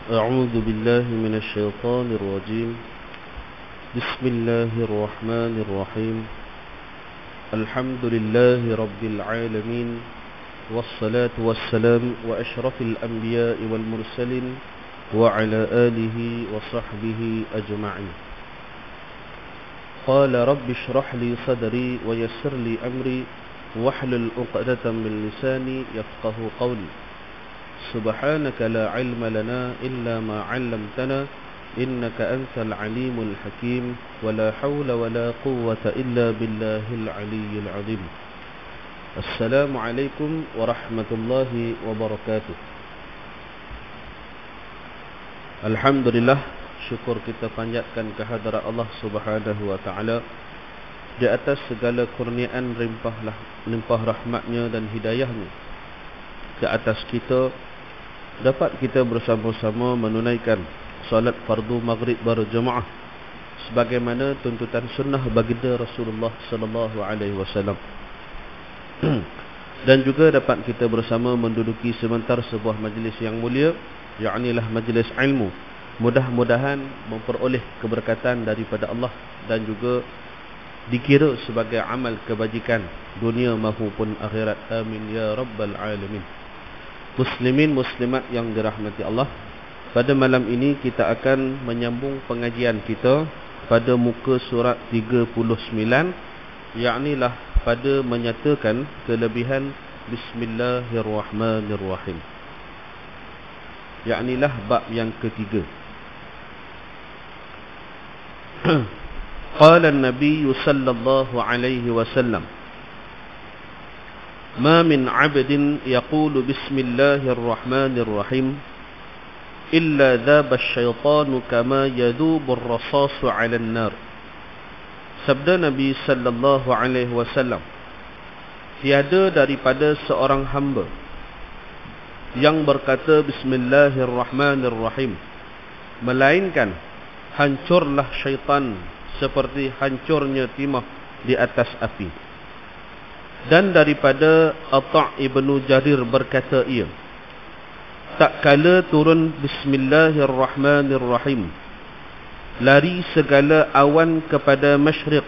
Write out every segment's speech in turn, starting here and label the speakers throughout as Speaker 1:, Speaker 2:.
Speaker 1: أعوذ بالله من الشيطان الرجيم. بسم الله الرحمن الرحيم. الحمد لله رب العالمين، والصلاة والسلام وأشرف الأنبياء والمرسلين وعلى آله وصحبه أجمعين. قال رب اشرح لي صدري ويسر لي أمري واحلل عقدة من لساني يفقه قولي. سبحانك لا علم لنا إلا ما علمتنا إنك أنت العليم الحكيم ولا حول ولا قوة إلا بالله العلي العظيم. السلام عليكم ورحمة الله وبركاته. Alhamdulillah, syukur kita panjatkan kehadrat Allah Subhanahu wa taala di atas segala kurniaan limpah rahmatnya dan hidayahnya ke atas kita, dapat kita bersama-sama menunaikan salat fardu maghrib berjemaah sebagaimana tuntutan sunnah baginda Rasulullah sallallahu alaihi wasallam. Dan juga dapat kita bersama menduduki sebentar sebuah majlis yang mulia, yaknilah majlis ilmu. Mudah-mudahan memperoleh keberkatan daripada Allah dan juga dikira sebagai amal kebajikan dunia maupun akhirat. Amin ya rabbal alamin. Muslimin muslimat yang dirahmati Allah, pada malam ini kita akan menyambung pengajian kita pada muka surat 39, yaknilah pada menyatakan kelebihan Bismillahirrahmanirrahim, yaknilah bab yang ketiga. Qala an-nabiy sallallahu alaihi wasallam, ما من عبد يقول بسم الله الرحمن الرحيم إلا ذاب الشيطان كما يذوب الرصاص على النار. Sabda Nabi sallallahu alaihi wasallam, tiada daripada seorang hamba yang berkata Bismillahirrahmanirrahim melainkan hancurlah syaitan seperti hancurnya timah di atas api. Dan daripada Atha' ibnu Jarir berkata ia, tak kala turun Bismillahirrahmanirrahim, lari segala awan kepada masyriq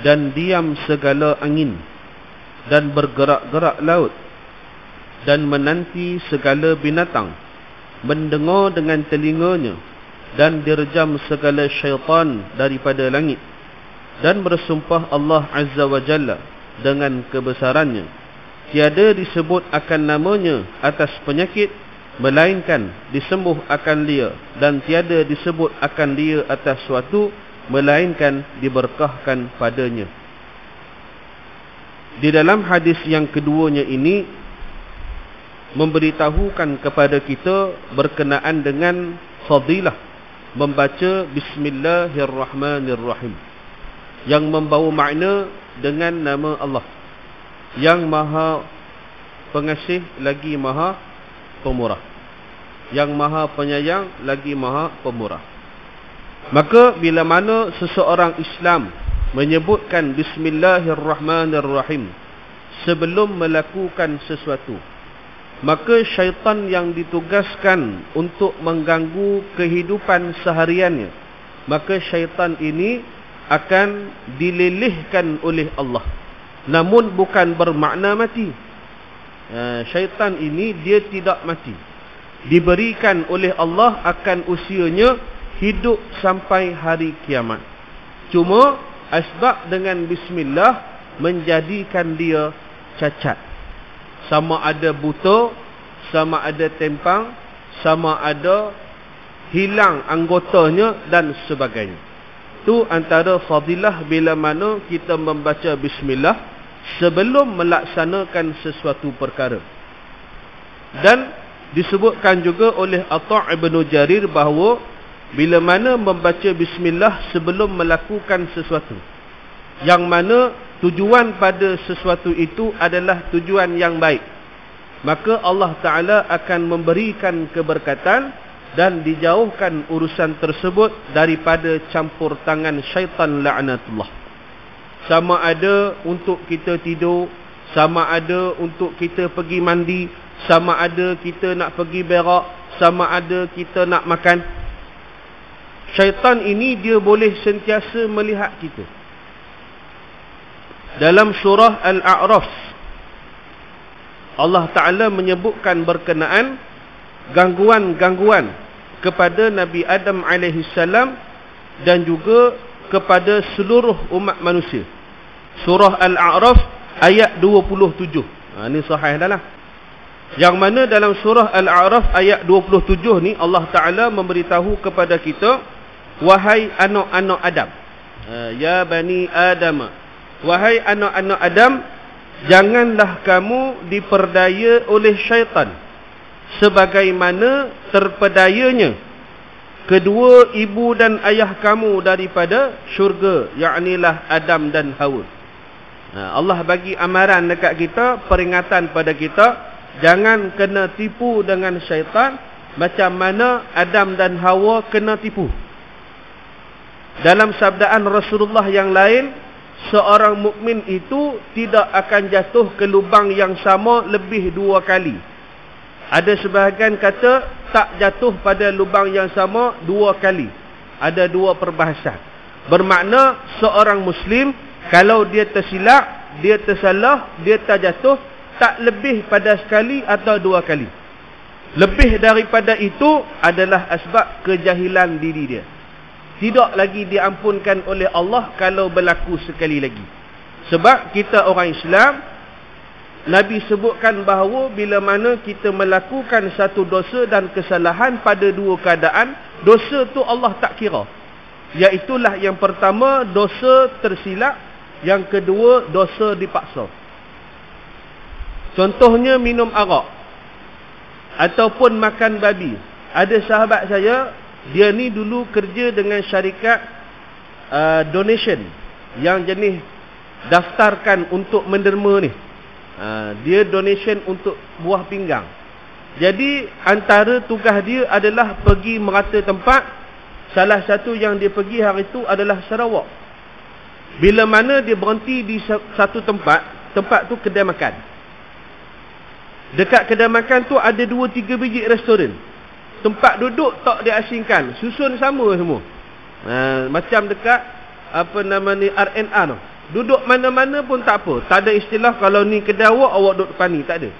Speaker 1: dan diam segala angin dan bergerak-gerak laut dan menanti segala binatang, mendengar dengan telinganya dan direjam segala syaitan daripada langit, dan bersumpah Allah Azza wa Jalla dengan kebesarannya, tiada disebut akan namanya atas penyakit melainkan disembuh akan dia, dan tiada disebut akan dia atas suatu melainkan diberkahkan padanya. Di dalam hadis yang keduanya ini memberitahukan kepada kita berkenaan dengan fadilah membaca Bismillahirrahmanirrahim, yang membawa makna dengan nama Allah yang Maha Pengasih lagi Maha Pemurah, yang Maha Penyayang lagi Maha Pemurah. Maka bila mana seseorang Islam menyebutkan Bismillahirrahmanirrahim sebelum melakukan sesuatu, maka syaitan yang ditugaskan untuk mengganggu kehidupan sehariannya, maka syaitan ini akan dilelehkan oleh Allah, namun bukan bermakna mati. Syaitan ini dia tidak mati, diberikan oleh Allah akan usianya hidup sampai hari kiamat. Cuma asbab dengan bismillah menjadikan dia cacat, sama ada buta, sama ada tempang, sama ada hilang anggotanya dan sebagainya. Itu antara fadilah bila mana kita membaca bismillah sebelum melaksanakan sesuatu perkara. Dan disebutkan juga oleh Atha' ibnu Jarir bahawa bila mana membaca bismillah sebelum melakukan sesuatu, yang mana tujuan pada sesuatu itu adalah tujuan yang baik, maka Allah Ta'ala akan memberikan keberkatan dan dijauhkan urusan tersebut daripada campur tangan syaitan la'natullah. Sama ada untuk kita tidur, sama ada untuk kita pergi mandi, sama ada kita nak pergi berak, sama ada kita nak makan. Syaitan ini dia boleh sentiasa melihat kita. Dalam surah Al-A'raf, Allah Ta'ala menyebutkan berkenaan gangguan-gangguan kepada Nabi Adam alaihissalam dan juga kepada seluruh umat manusia. Surah Al-A'raf ayat 27. Ini sahih dah lah. Yang mana dalam surah Al-A'raf ayat 27 ni Allah Ta'ala memberitahu kepada kita, wahai anak-anak Adam, ya bani Adam, wahai anak-anak Adam, janganlah kamu diperdaya oleh syaitan sebagaimana terpedayanya kedua ibu dan ayah kamu daripada syurga, yaknilah Adam dan Hawa. Allah bagi amaran dekat kita, peringatan pada kita, jangan kena tipu dengan syaitan macam mana Adam dan Hawa kena tipu. Dalam sabdaan Rasulullah yang lain, seorang mukmin itu tidak akan jatuh ke lubang yang sama lebih 2 kali. Ada sebahagian kata tak jatuh pada lubang yang sama 2 kali. Ada 2 perbahasan. Bermakna seorang Muslim, kalau dia tersilap, dia tersalah, dia terjatuh, tak lebih pada sekali atau 2 kali. Lebih daripada itu adalah asbab kejahilan diri dia. Tidak lagi diampunkan oleh Allah kalau berlaku sekali lagi. Sebab kita orang Islam, Nabi sebutkan bahawa bila mana kita melakukan satu dosa dan kesalahan pada 2 keadaan, dosa tu Allah tak kira. Iaitulah yang pertama, dosa tersilap. Yang kedua, dosa dipaksa. Contohnya minum arak ataupun makan babi. Ada sahabat saya, dia ni dulu kerja dengan syarikat donation yang jenis daftarkan untuk menderma ni. Dia donation untuk buah pinggang. Jadi antara tugas dia adalah pergi merata tempat. Salah satu yang dia pergi hari itu adalah Sarawak. Bila mana dia berhenti di satu tempat, tempat tu kedai makan. Dekat kedai makan tu ada 2-3 biji restoran. Tempat duduk tak diasingkan, susun sama semua. Macam dekat apa nama ni, R&R tu. Duduk mana-mana pun tak apa. Tak ada istilah kalau ni kedai awak duduk depan ni, tak ada.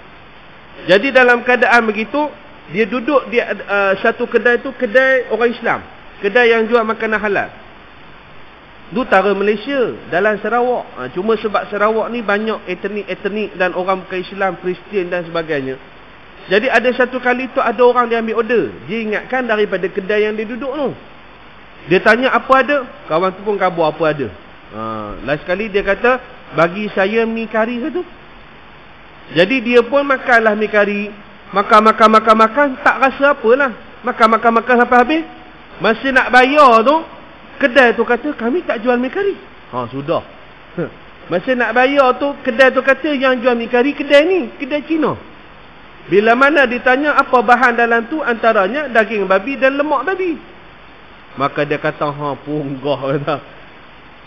Speaker 1: Jadi dalam keadaan begitu, dia duduk di satu kedai tu, kedai orang Islam, kedai yang jual makanan halal. Di utara Malaysia, dalam Sarawak. Cuma sebab Sarawak ni banyak etnik dan orang bukan Islam, Kristian dan sebagainya. Jadi ada satu kali tu ada orang dia ambil order. Dia ingatkan daripada kedai yang dia duduk tu. Dia tanya apa ada, kawan tu pun kabur apa ada. Last sekali dia kata, bagi saya mi kari satu. Jadi dia pun makanlah mi kari. Makan, tak rasa apalah. Makan sampai habis. Masa nak bayar tu, kedai tu kata, kami tak jual mi kari. Sudah. Masa nak bayar tu, kedai tu kata, yang jual mi kari kedai ni, kedai Cina. Bila mana ditanya apa bahan dalam tu, antaranya daging babi dan lemak babi. Maka dia kata, punggah kata.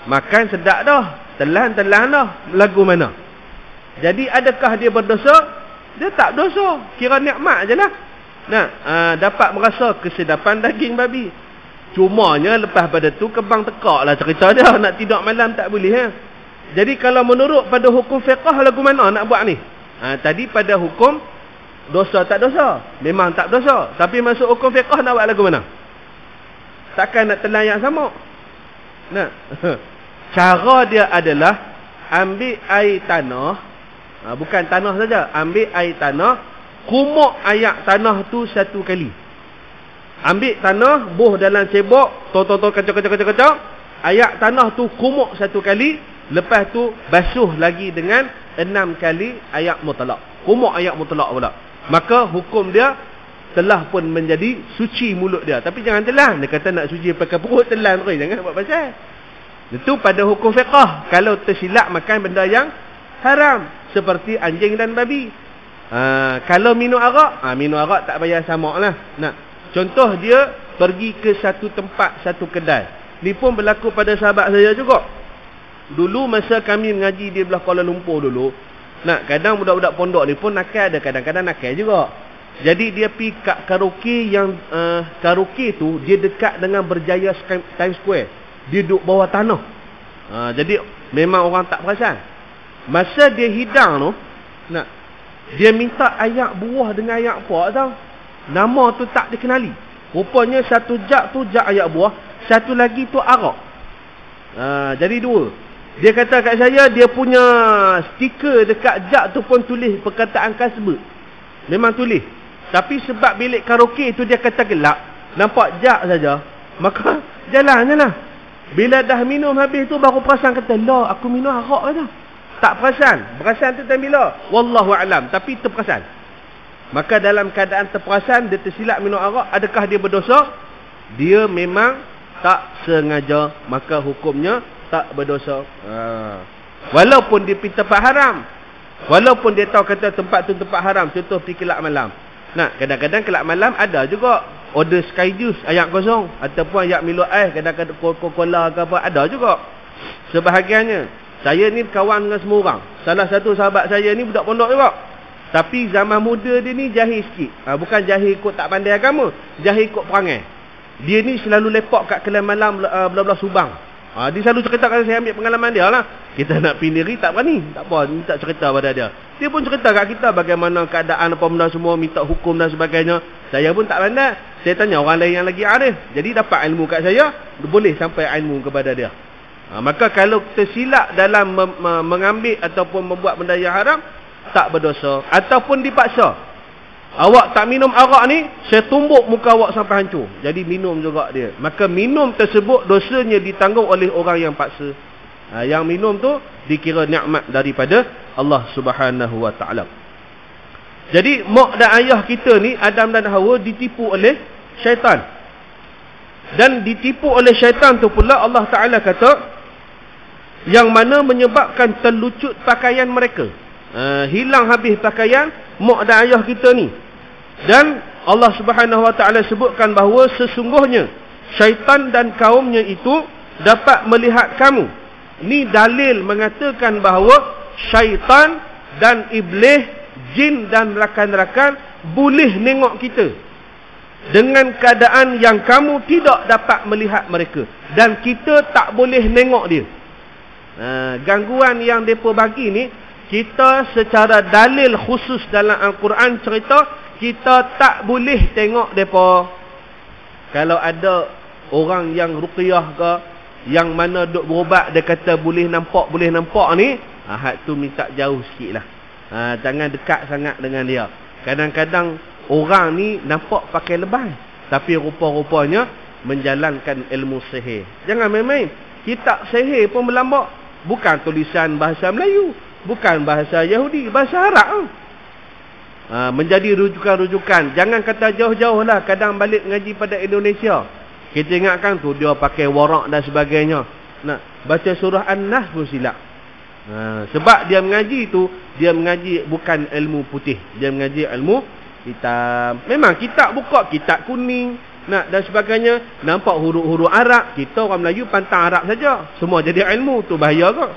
Speaker 1: Makan sedap dah, telan dah, lagu mana? Jadi adakah dia berdosa? Dia tak berdosa, kira nikmat je lah. Dapat merasa kesedapan daging babi. Cumanya lepas pada tu kebang tekak lah cerita dia. Nak tidur malam tak boleh. Jadi kalau menurut pada hukum fiqah, lagu mana nak buat ni? Tadi pada hukum dosa tak dosa, memang tak dosa. Tapi masuk hukum fiqah nak buat lagu mana? Takkan nak telan yang sama. Cara dia adalah ambil air tanah, bukan tanah saja, ambil air tanah, kumuk ayak tanah tu 1 kali. Ambil tanah, buh dalam cebok, kacau, ayak tanah tu kumuk 1 kali, lepas tu basuh lagi dengan 6 kali ayak mutlak. Kumuk ayak mutlak pula. Maka hukum dia telah pun menjadi suci mulut dia. Tapi jangan telan. Dia kata nak suci pakai perut, telan terus. Jangan buat pasal. Itu pada hukum fiqah. Kalau tersilap makan benda yang haram, seperti anjing dan babi. Kalau minum arak tak payah samak lah. Contoh dia pergi ke satu tempat, satu kedai. Ni pun berlaku pada sahabat saya juga. Dulu masa kami mengaji di belah Kuala Lumpur dulu, Nah, kadang budak-budak pondok ni pun nakal, ada kadang-kadang nakal juga. Jadi dia pergi kat karaoke yang karaoke tu dia dekat dengan Berjaya Times Square. Dia duduk bawah tanah. Jadi memang orang tak perasan. Masa dia hidang tu, dia minta ayak buah dengan ayak puak tau. Nama tu tak dikenali. Rupanya satu jak tu jak ayak buah, satu lagi tu arak. Jadi dua. Dia kata kat saya, dia punya stiker dekat jak tu pun tulis perkataan kasbah. Memang tulis. Tapi sebab bilik karaoke tu dia kata gelap, nampak jak saja, maka jalan je lah. Bila dah minum habis tu baru perasan, kata, lah aku minum arak kata. Tak perasan. Perasan tu time bila? Wallahu a'lam. Tapi terperasan. Maka dalam keadaan terperasan, dia tersilap minum arak, adakah dia berdosa? Dia memang tak sengaja, maka hukumnya tak berdosa. Walaupun dia pergi tempat haram, walaupun dia tahu kata tempat tu tempat haram, contoh pergi kelab malam. Kadang-kadang kelab malam ada juga order sky juice, ayak kosong, ataupun ayak Milo ais, kadang-kadang Coca-Cola ke apa, ada juga. Sebahagiannya. Saya ni kawan dengan semua orang. Salah satu sahabat saya ni budak pondok juga. Tapi zaman muda dia ni jahil sikit. Bukan jahil ikut tak pandai agama, jahil ikut perangai. Dia ni selalu lepak kat kelab malam belah-belah Subang. Dia selalu cerita kat saya, ambil pengalaman dia lah. Kita nak pergi diri tak berani. Tak apa, minta cerita pada dia. Dia pun cerita kat kita bagaimana keadaan apa benda semua, minta hukum dan sebagainya. Saya pun tak pandai. Saya tanya orang lain yang lagi arif. Jadi dapat ilmu kat saya, boleh sampai ilmu kepada dia. Maka kalau tersilap dalam mengambil ataupun membuat benda yang haram, tak berdosa. Ataupun dipaksa. Awak tak minum arak ni, saya tumbuk muka awak sampai hancur. Jadi minum juga dia. Maka minum tersebut dosanya ditanggung oleh orang yang paksa. Yang minum tu dikira nikmat daripada Allah Subhanahu Wa Taala. Jadi mak dan ayah kita ni, Adam dan Hawa, ditipu oleh syaitan. Dan ditipu oleh syaitan tu pula Allah Ta'ala kata, yang mana menyebabkan terlucut pakaian mereka. Hilang habis pakaian mak dan ayah kita ni. Dan Allah Subhanahu Wa Ta'ala sebutkan bahawa sesungguhnya syaitan dan kaumnya itu dapat melihat kamu. Ini dalil mengatakan bahawa syaitan dan iblis, jin dan rakan-rakan boleh nengok kita dengan keadaan yang kamu tidak dapat melihat mereka, dan kita tak boleh nengok dia. Gangguan yang mereka bagi ni, kita secara dalil khusus dalam Al-Quran cerita, kita tak boleh tengok mereka. Kalau ada orang yang ruqyah ke, yang mana duk berubat, dia kata boleh nampak ni, hak tu minta jauh sikit lah. Jangan dekat sangat dengan dia. Kadang-kadang orang ni nampak pakai lebay, tapi rupa-rupanya menjalankan ilmu sihir. Jangan main-main. Kitab sihir pun berlambak. Bukan tulisan bahasa Melayu, bukan bahasa Yahudi, bahasa Arab. Menjadi rujukan-rujukan. Jangan kata jauh-jauh lah. Kadang balik ngaji pada Indonesia, kita ingatkan tu dia pakai warak dan sebagainya. Baca surah An-Nas pun silap. Sebab dia mengaji tu, dia mengaji bukan ilmu putih, dia mengaji ilmu hitam. Memang kitab buka kitab kuning dan sebagainya, nampak huruf-huruf Arab, kita orang Melayu pantang Arab saja, semua jadi ilmu tu. Bahaya ke?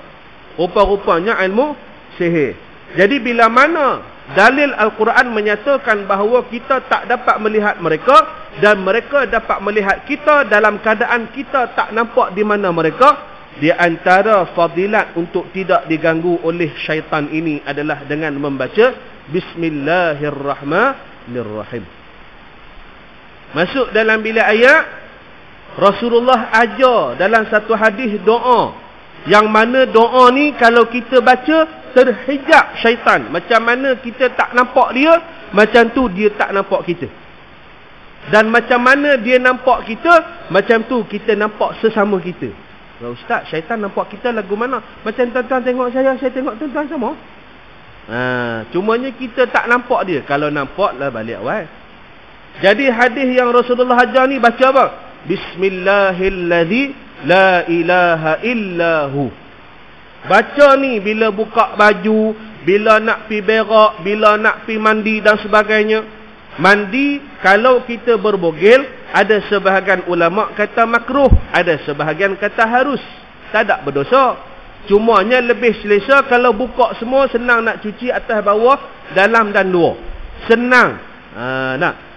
Speaker 1: Rupa-rupanya ilmu sihir. Jadi bila mana dalil Al-Quran menyatakan bahawa kita tak dapat melihat mereka, dan mereka dapat melihat kita dalam keadaan kita tak nampak di mana mereka, di antara fadilat untuk tidak diganggu oleh syaitan ini adalah dengan membaca Bismillahirrahmanirrahim. Masuk dalam bilik ayat, Rasulullah ajar dalam satu hadis doa, yang mana doa ni kalau kita baca terhijab syaitan. Macam mana kita tak nampak dia, macam tu dia tak nampak kita. Dan macam mana dia nampak kita, macam tu kita nampak sesama kita. Ustaz, syaitan nampak kita lagu mana? Macam tuan-tuan tengok saya tengok tuan-tuan sama. Cumanya kita tak nampak dia. Kalau nampak lah balik awal. Jadi hadis yang Rasulullah ajar ni baca apa? Bismillahilladzi la ilaha illahu. Baca ni bila buka baju, bila nak pi berak, bila nak pi mandi dan sebagainya. Mandi kalau kita berbogel, ada sebahagian ulama kata makruh, ada sebahagian kata harus. Tak ada berdosa. Cumanya lebih selesa kalau buka semua, senang nak cuci atas bawah, dalam dan luar. Senang. Nak.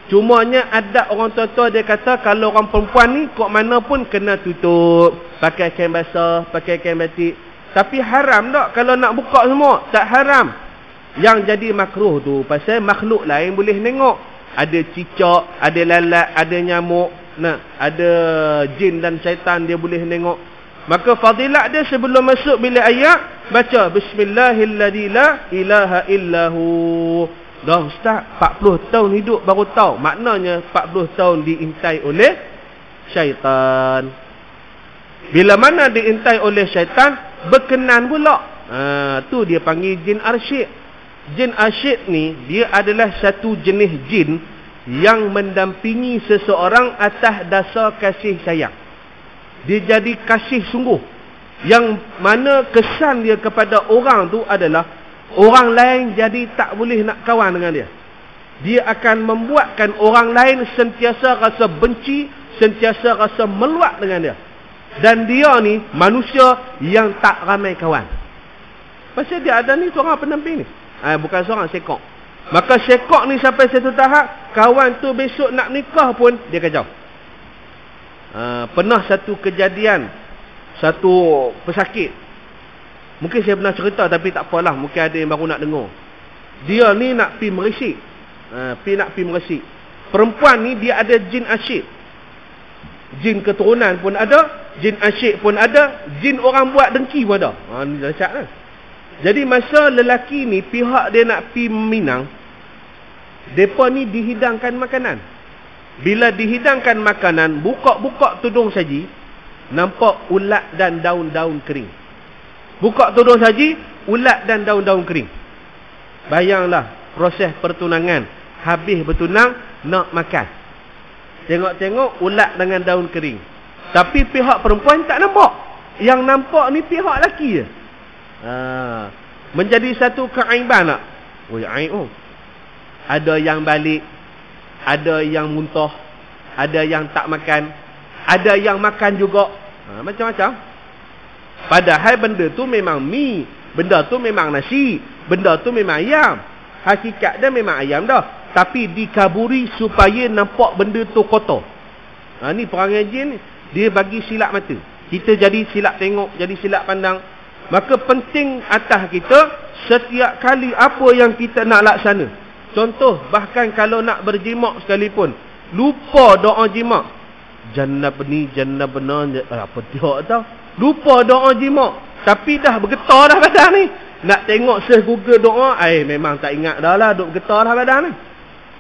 Speaker 1: Cumanya adab orang tua-tua dia kata kalau orang perempuan ni kok mana pun kena tutup. Pakai kain basah, pakai kain batik. Tapi haram tak kalau nak buka semua? Tak haram. Yang jadi makruh tu pasal makhluk lain boleh tengok. Ada cicak, ada lalat, ada nyamuk, ada jin dan syaitan dia boleh tengok. Maka fadilat dia sebelum masuk bilik ayat baca bismillahilladzi la ilaha illahu. Dah ustaz 40 tahun hidup baru tahu. Maknanya 40 tahun diintai oleh syaitan. Bila mana diintai oleh syaitan, berkenan pula. Tu dia panggil jin arsyid. Jin arsyid ni dia adalah satu jenis jin yang mendampingi seseorang atas dasar kasih sayang. Dia jadi kasih sungguh. Yang mana kesan dia kepada orang tu adalah orang lain jadi tak boleh nak kawan dengan dia. Dia akan membuatkan orang lain sentiasa rasa benci, sentiasa rasa meluat dengan dia. Dan dia ni manusia yang tak ramai kawan. Pasal dia ada ni seorang pendamping ni. Bukan seorang sekok. Maka sekok ni sampai satu tahap, kawan tu besok nak nikah pun dia kacau. Pernah satu kejadian, satu pesakit. Mungkin saya pernah cerita tapi tak apalah, mungkin ada yang baru nak dengar. Dia ni nak pi meresik. Nak pi meresik. Perempuan ni dia ada jin asyik. Jin keturunan pun ada, jin asyik pun ada, jin orang buat dengki pun ada. Ni dahsyat kan. Jadi masa lelaki ni pihak dia nak pi Minang, depa ni dihidangkan makanan. Bila dihidangkan makanan, buka-buka tudung saji, nampak ulat dan daun-daun kering. Buka tudung saji, ulat dan daun-daun kering. Bayanglah proses pertunangan. Habis bertunang, nak makan. Tengok-tengok ulat dengan daun kering. Tapi pihak perempuan tak nampak. Yang nampak ni pihak lelaki je. Menjadi satu keaiban tak? Aib. Ada yang balik, ada yang muntah, ada yang tak makan, ada yang makan juga. Macam-macam. Padahal benda tu memang mi, benda tu memang nasi, benda tu memang ayam. Hakikat dia memang ayam dah. Tapi dikaburi supaya nampak benda tu kotor. Ni perangai jin, dia bagi silap mata. Kita jadi silap tengok, jadi silap pandang. Maka penting atas kita setiap kali apa yang kita nak laksana. Contoh, bahkan kalau nak berjimak sekalipun, lupa doa jimak. Jannabni, jannabna, apa dia tahu. Lupa doa jimak. Tapi dah bergetar dah badan ni. Nak tengok Google doa, memang tak ingat dah lah, duk bergetar dah badan ni.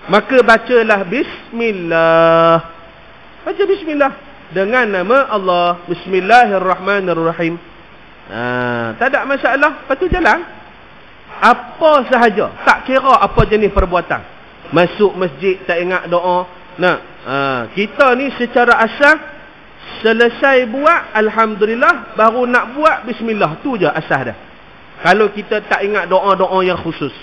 Speaker 1: Maka bacalah bismillah. Baca bismillah. Dengan nama Allah. Bismillahirrahmanirrahim. Tak ada masalah. Lepas tu jalan. Apa sahaja. Tak kira apa jenis perbuatan. Masuk masjid tak ingat doa. Kita ni secara asal selesai buat alhamdulillah, baru nak buat bismillah. Tu je asal dah. Kalau kita tak ingat doa-doa yang khusus,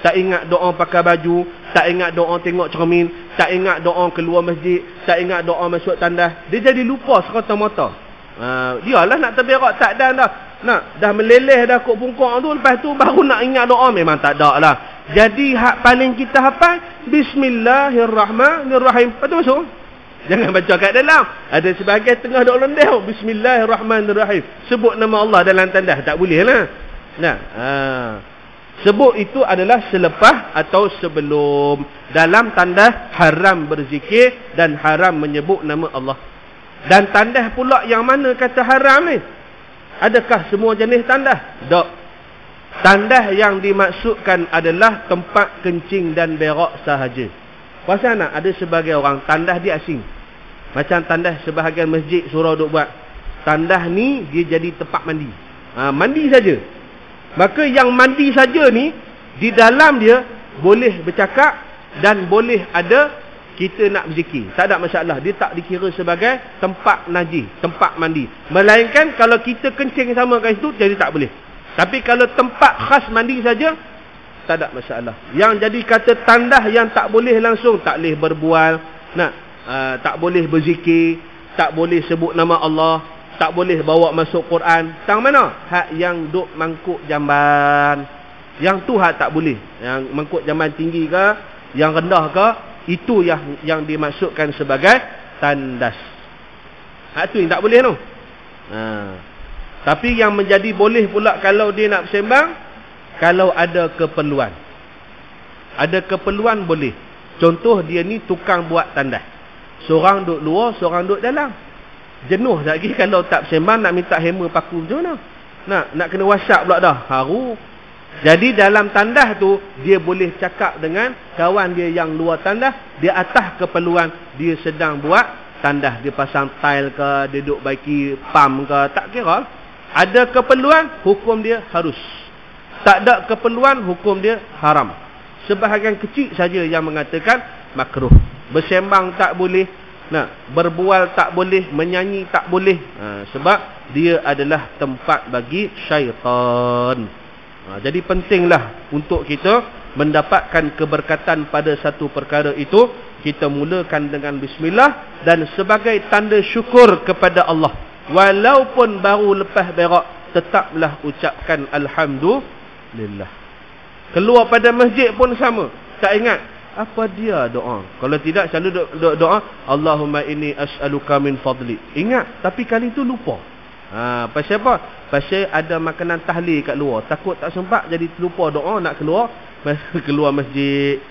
Speaker 1: tak ingat doa pakai baju, tak ingat doa tengok cermin, tak ingat doa keluar masjid, tak ingat doa masuk tandas, dia jadi lupa serta-merta. Dialah nak terberak tak dah. Dah meleleh dah kok bungkuk tu, lepas tu baru nak ingat doa, memang tak ada lah. Jadi hak paling kita hafal bismillahirrahmanirrahim. Lepas tu masuk. Jangan baca kat dalam. Ada sebagai tengah duk lendeh, bismillahirrahmanirrahim. Sebut nama Allah dalam tandas, tak boleh lah. Sebut itu adalah selepas atau sebelum. Dalam tandas haram berzikir dan haram menyebut nama Allah. Dan tandas pula yang mana kata haram ni? Adakah semua jenis tandas? Tak. Tandas yang dimaksudkan adalah tempat kencing dan berak sahaja. Pasal nak ada sebagai orang tandas dia asing. Macam tandas sebahagian masjid surau duk buat. Tandas ni dia jadi tempat mandi. Mandi saja. Maka yang mandi saja ni, di dalam dia boleh bercakap dan boleh ada kita nak berzikir. Tak ada masalah. Dia tak dikira sebagai tempat najis, tempat mandi. Melainkan kalau kita kencing sama kat situ, jadi tak boleh. Tapi kalau tempat khas mandi saja, tak ada masalah. Yang jadi kata tandas yang tak boleh langsung, tak boleh berbual, tak boleh berzikir, tak boleh sebut nama Allah, tak boleh bawa masuk Quran. Tang mana? Hak yang duk mangkuk jamban. Yang tu hak tak boleh. Yang mangkuk jamban tinggi ke, yang rendah ke, itu yang dimaksudkan sebagai tandas. Hak tu yang tak boleh tu. Tapi yang menjadi boleh pula kalau dia nak bersembang, kalau ada keperluan. Ada keperluan boleh. Contoh dia ni tukang buat tandas. Seorang duduk luar, seorang duduk dalam. Jenuh lagi kalau tak bersembang, nak minta hammer paku macam mana? Nak kena WhatsApp pula dah. Haru. Jadi dalam tandas tu, dia boleh cakap dengan kawan dia yang luar tandas. Dia atas keperluan, dia sedang buat tandas. Dia pasang tile ke, dia duduk baiki pam ke, tak kira. Ada keperluan, hukum dia harus. Tak ada keperluan, hukum dia haram. Sebahagian kecil saja yang mengatakan makruh. Bersembang tak boleh, berbual tak boleh, menyanyi tak boleh. Sebab dia adalah tempat bagi syaitan. Jadi pentinglah untuk kita mendapatkan keberkatan pada satu perkara itu. Kita mulakan dengan bismillah dan sebagai tanda syukur kepada Allah. Walaupun baru lepas berak, tetaplah ucapkan alhamdulillah. Keluar pada masjid pun sama. Tak ingat apa dia doa. Kalau tidak selalu doa Allahumma inni as'aluka min fadli. Ingat, tapi kali tu lupa. Pasal apa? Pasal ada makanan tahlil kat luar. Takut tak sempat, jadi terlupa doa nak keluar masjid.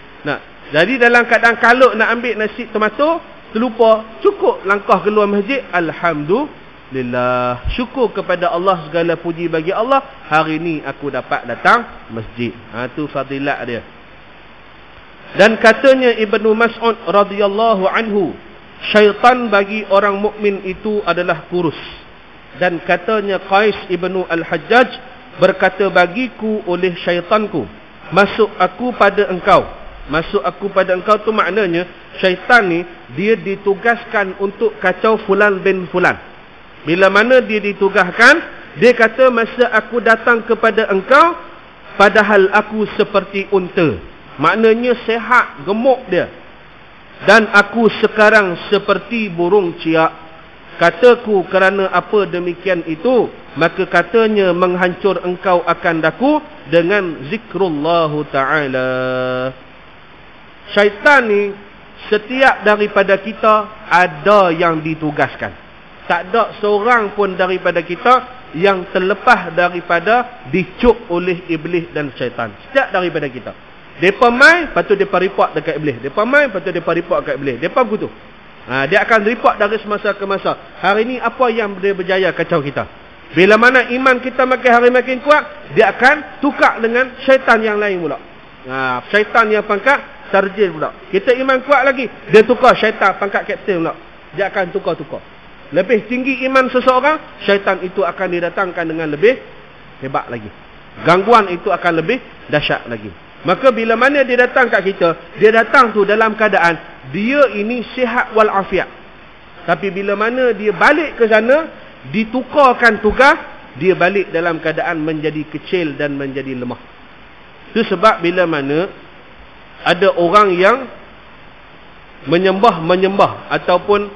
Speaker 1: Jadi dalam keadaan kalut nak ambil nasi tomato, terlupa, cukup langkah keluar masjid, alhamdulillah. Syukur kepada Allah, segala puji bagi Allah. Hari ni aku dapat datang masjid. Tu fadilat dia. Dan katanya Ibnu Mas'ud radhiyallahu anhu, syaitan bagi orang mukmin itu adalah kurus. Dan katanya Qais ibnu Al-Hajjaj berkata, bagiku oleh syaitanku, masuk aku pada engkau. Masuk aku pada engkau tu maknanya syaitan ni dia ditugaskan untuk kacau fulan bin fulan. Bila mana dia ditugaskan, dia kata masa aku datang kepada engkau, padahal aku seperti unta. Maknanya sehat, gemuk dia. Dan aku sekarang seperti burung ciak. Kataku kerana apa demikian itu? Maka katanya menghancur engkau akan daku dengan zikrullahu ta'ala. Syaitan ni setiap daripada kita ada yang ditugaskan. Tak ada seorang pun daripada kita yang terlepas daripada dicuk oleh iblis dan syaitan. Setiap daripada kita. Depa mai, patut depa report dekat iblis. Depa mai, patut depa report dekat iblis. Depa begitu. Dia akan report dari semasa ke masa. Hari ni apa yang dia berjaya kacau kita. Bila mana iman kita makin hari makin kuat, dia akan tukar dengan syaitan yang lain pula. Syaitan yang pangkat sarjan pula. Kita iman kuat lagi, dia tukar syaitan pangkat kapten pula. Dia akan tukar-tukar. Lebih tinggi iman seseorang, syaitan itu akan didatangkan dengan lebih hebat lagi. Gangguan itu akan lebih dahsyat lagi. Maka bila mana dia datang kat kita, dia datang tu dalam keadaan dia ini sihat wal afiat. Tapi bila mana dia balik ke sana, ditukarkan tugas, dia balik dalam keadaan menjadi kecil dan menjadi lemah. Itu sebab bila mana ada orang yang menyembah ataupun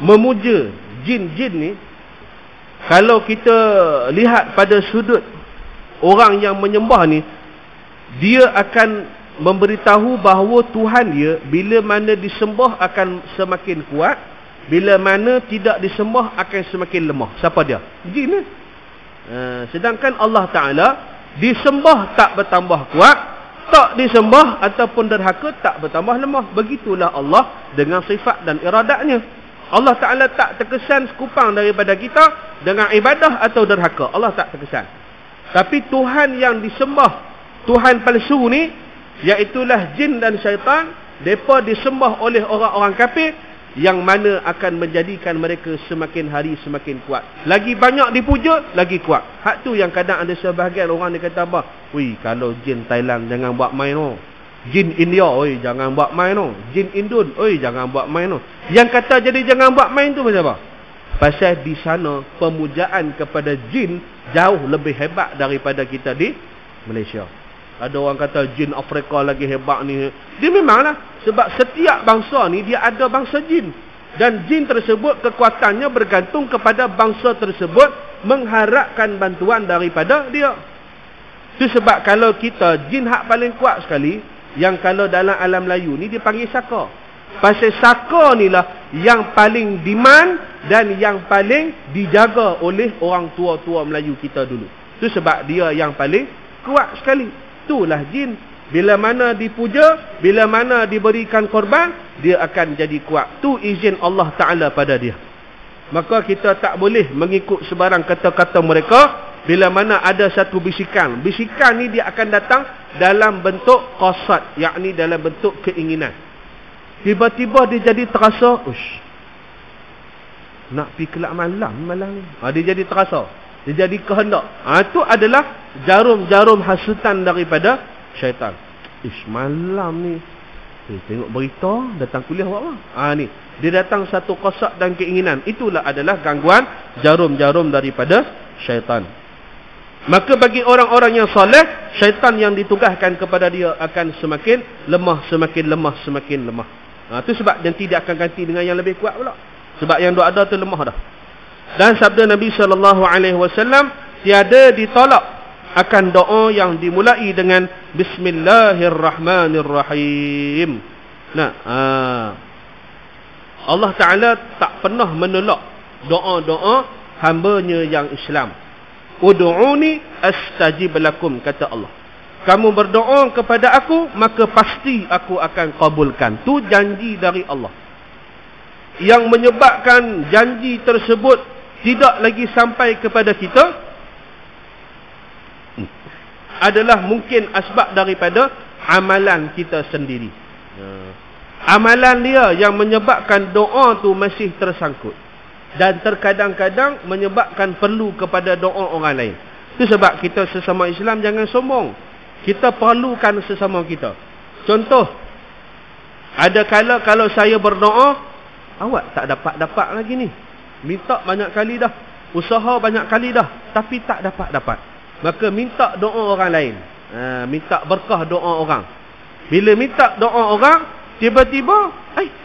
Speaker 1: memuja jin-jin ni, kalau kita lihat pada sudut orang yang menyembah ni, dia akan memberitahu bahawa Tuhan dia bila mana disembah akan semakin kuat, bila mana tidak disembah akan semakin lemah. Siapa dia? Jin ni. Sedangkan Allah Ta'ala disembah tak bertambah kuat, tak disembah ataupun derhaka tak bertambah lemah. Begitulah Allah dengan sifat dan iradatnya. Allah Ta'ala tak terkesan sekupang daripada kita dengan ibadah atau derhaka. Allah tak terkesan. Tapi Tuhan yang disembah, Tuhan palsu ni, iaitulah jin dan syaitan, mereka disembah oleh orang-orang kafir, yang mana akan menjadikan mereka semakin hari semakin kuat. Lagi banyak dipuja, lagi kuat. Hak tu yang kadang ada sebahagian orang dia kata apa? Wih, kalau jin Thailand jangan buat main no. Jin India, oi jangan buat main no. Jin Indon, oi jangan buat main no. Yang kata jadi jangan buat main tu pasal apa? Pasal di sana pemujaan kepada jin jauh lebih hebat daripada kita di Malaysia. Ada orang kata jin Afrika lagi hebat ni. Dia memanglah. Sebab setiap bangsa ni dia ada bangsa jin. Dan jin tersebut kekuatannya bergantung kepada bangsa tersebut mengharapkan bantuan daripada dia. Itu sebab kalau kita jin hak paling kuat sekali, yang kalau dalam alam Melayu ni dipanggil saka. Pasal saka ni lah yang paling demand dan yang paling dijaga oleh orang tua-tua Melayu kita dulu. Itu sebab dia yang paling kuat sekali. Itulah jin. Bila mana dipuja, bila mana diberikan korban, dia akan jadi kuat. Tu izin Allah Ta'ala pada dia. Maka kita tak boleh mengikut sebarang kata-kata mereka. Bila mana ada satu bisikan, bisikan ni dia akan datang dalam bentuk qasad, yakni dalam bentuk keinginan. Tiba-tiba dia jadi terasa, nak pergi kelak malam ni. Dia jadi terasa, dia jadi kehendak. Itu adalah jarum-jarum hasutan daripada syaitan. Malam ni tengok berita, datang kuliah buat apa? Ni dia datang satu qasad dan keinginan. Itulah adalah gangguan jarum-jarum daripada syaitan. Maka bagi orang-orang yang soleh, syaitan yang ditugaskan kepada dia akan semakin lemah, semakin lemah, semakin lemah. Itu sebab dia tidak akan ganti dengan yang lebih kuat pula. Sebab yang ada tu lemah dah. Dan sabda Nabi SAW, tiada ditolak akan doa yang dimulai dengan Bismillahirrahmanirrahim. Allah Ta'ala tak pernah menolak doa-doa hambanya yang Islam. Ud'uni astajib lakum, kata Allah. Kamu berdoa kepada aku, maka pasti aku akan kabulkan. Tu janji dari Allah. Yang menyebabkan janji tersebut tidak lagi sampai kepada kita adalah mungkin asbab daripada amalan kita sendiri. Amalan dia yang menyebabkan doa tu masih tersangkut. Dan terkadang-kadang menyebabkan perlu kepada doa orang lain. Itu sebab kita sesama Islam jangan sombong. Kita perlukan sesama kita. Contoh, ada kala kalau saya berdoa, awak tak dapat-dapat lagi ni. Minta banyak kali dah. Usaha banyak kali dah. Tapi tak dapat-dapat. Maka minta doa orang lain. Minta berkah doa orang. Bila minta doa orang, tiba-tiba,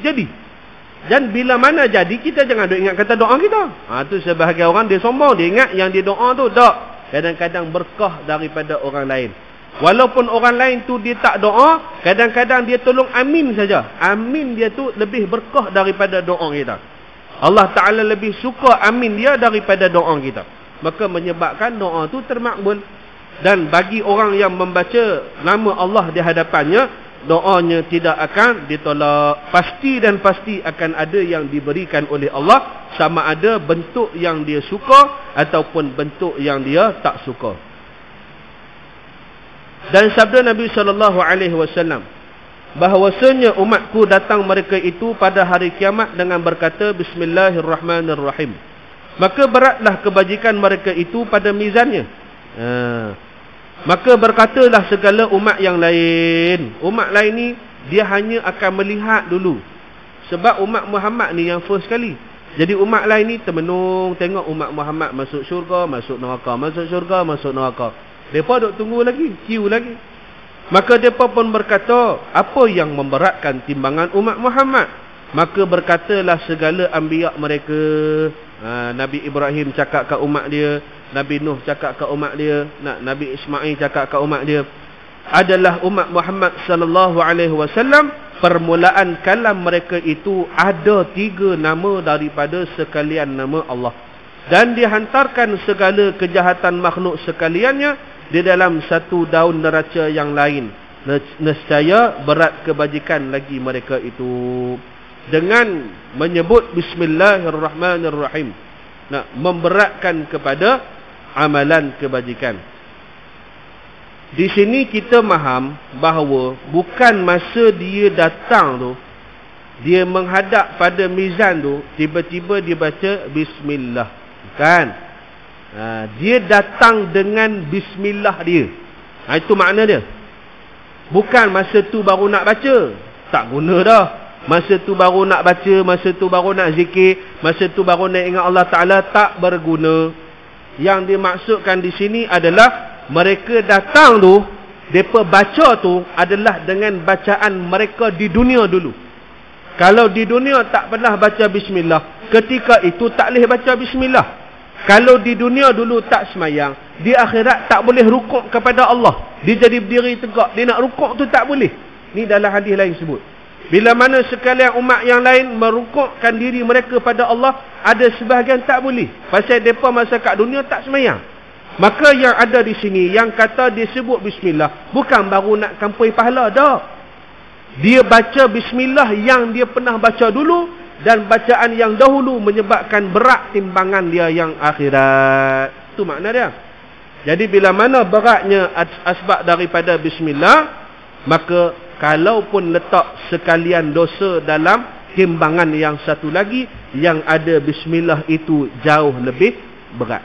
Speaker 1: jadi. Dan bila mana jadi, kita jangan ingat kata doa kita. Tu sebahagian orang dia sombong, dia ingat yang dia doa tu tak. Kadang-kadang berkah daripada orang lain. Walaupun orang lain tu dia tak doa, kadang-kadang dia tolong amin saja. Amin dia tu lebih berkah daripada doa kita. Allah Ta'ala lebih suka amin dia daripada doa kita. Maka menyebabkan doa tu termakbul. Dan bagi orang yang membaca nama Allah di hadapannya, doanya tidak akan ditolak. Pasti dan pasti akan ada yang diberikan oleh Allah, sama ada bentuk yang dia suka ataupun bentuk yang dia tak suka. Dan sabda Nabi SAW, bahawasanya umatku datang mereka itu pada hari kiamat dengan berkata Bismillahirrahmanirrahim. Maka beratlah kebajikan mereka itu pada mizannya. Maka berkatalah segala umat yang lain. Umat lain ni dia hanya akan melihat dulu. Sebab umat Muhammad ni yang first kali. Jadi umat lain ni termenung tengok umat Muhammad masuk syurga, masuk neraka, masuk syurga, masuk neraka. Mereka duk tunggu lagi, queue lagi. Maka mereka pun berkata, apa yang memberatkan timbangan umat Muhammad? Maka berkatalah segala anbiya mereka. Nabi Ibrahim cakap kat umat dia, Nabi Nuh cakap kat umat dia, Nabi Ismail cakap kat umat dia, adalah umat Muhammad sallallahu alaihi wasallam. Permulaan kalam mereka itu ada 3 nama daripada sekalian nama Allah, dan dihantarkan segala kejahatan makhluk sekaliannya di dalam satu daun neraca yang lain. Nescaya berat kebajikan lagi mereka itu. Dengan menyebut Bismillahirrahmanirrahim, memberatkan kepada amalan kebajikan. Di sini kita faham bahawa bukan masa dia datang tu, dia menghadap pada mizan tu, tiba-tiba dia baca Bismillah. Bukan. Dia datang dengan Bismillah dia. Itu makna dia. Bukan masa tu baru nak baca. Tak guna dah. Masa tu baru nak baca, masa tu baru nak zikir, masa tu baru nak ingat Allah Ta'ala, tak berguna. Yang dimaksudkan di sini adalah mereka datang tu, mereka baca tu adalah dengan bacaan mereka di dunia dulu. Kalau di dunia tak pernah baca bismillah, ketika itu tak boleh baca bismillah. Kalau di dunia dulu tak semayang, di akhirat tak boleh rukuk kepada Allah. Dia jadi berdiri tegak, dia nak rukuk tu tak boleh. Ni dalam hadis lain sebut. Bila mana sekalian umat yang lain merukukkan diri mereka pada Allah, ada sebahagian tak boleh. Pasal mereka masa kat dunia tak semayang. Maka yang ada di sini, yang kata dia sebut bismillah, bukan baru nak campur pahala dah. Dia baca bismillah yang dia pernah baca dulu, dan bacaan yang dahulu menyebabkan berat timbangan dia yang akhirat. Itu makna dia. Jadi bila mana beratnya asbab daripada bismillah, maka kalaupun letak sekalian dosa dalam timbangan yang satu lagi, yang ada bismillah itu jauh lebih berat.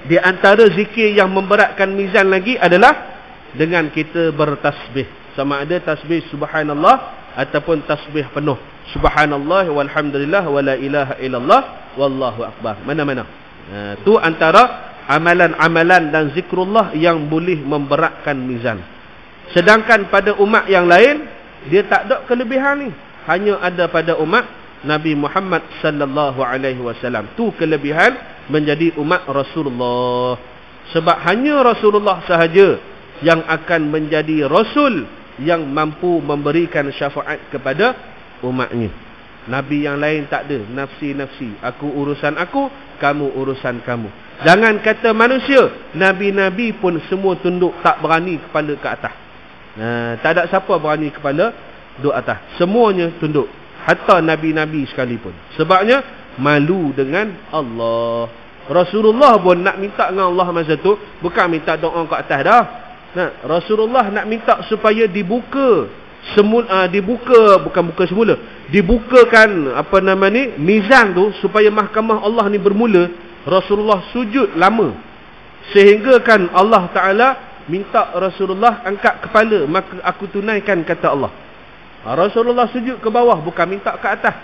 Speaker 1: Di antara zikir yang memberatkan mizan lagi adalah dengan kita bertasbih. Sama ada tasbih subhanallah ataupun tasbih penuh. Subhanallah walhamdulillah wala ilaha illallah wallahu akbar. Mana-mana. Itu antara amalan-amalan dan zikrullah yang boleh memberatkan mizan. Sedangkan pada umat yang lain, dia tak ada kelebihan ni. Hanya ada pada umat Nabi Muhammad sallallahu alaihi wasallam. Tu kelebihan menjadi umat Rasulullah. Sebab hanya Rasulullah sahaja yang akan menjadi rasul yang mampu memberikan syafaat kepada umatnya. Nabi yang lain tak ada. Nafsi-nafsi. Aku urusan aku, kamu urusan kamu. Jangan kata manusia, Nabi-Nabi pun semua tunduk, tak berani kepala ke atas. Tak ada siapa berani kepala duduk atas. Semuanya tunduk. Hatta Nabi-Nabi sekalipun. Sebabnya malu dengan Allah. Rasulullah pun nak minta dengan Allah masa tu, bukan minta doa ke atas dah. Rasulullah nak minta supaya dibuka dibukakan mizan tu, supaya mahkamah Allah ni bermula. Rasulullah sujud lama, sehingga kan Allah Ta'ala minta Rasulullah angkat kepala, maka aku tunaikan kata Allah. Rasulullah sujud ke bawah, bukan minta ke atas.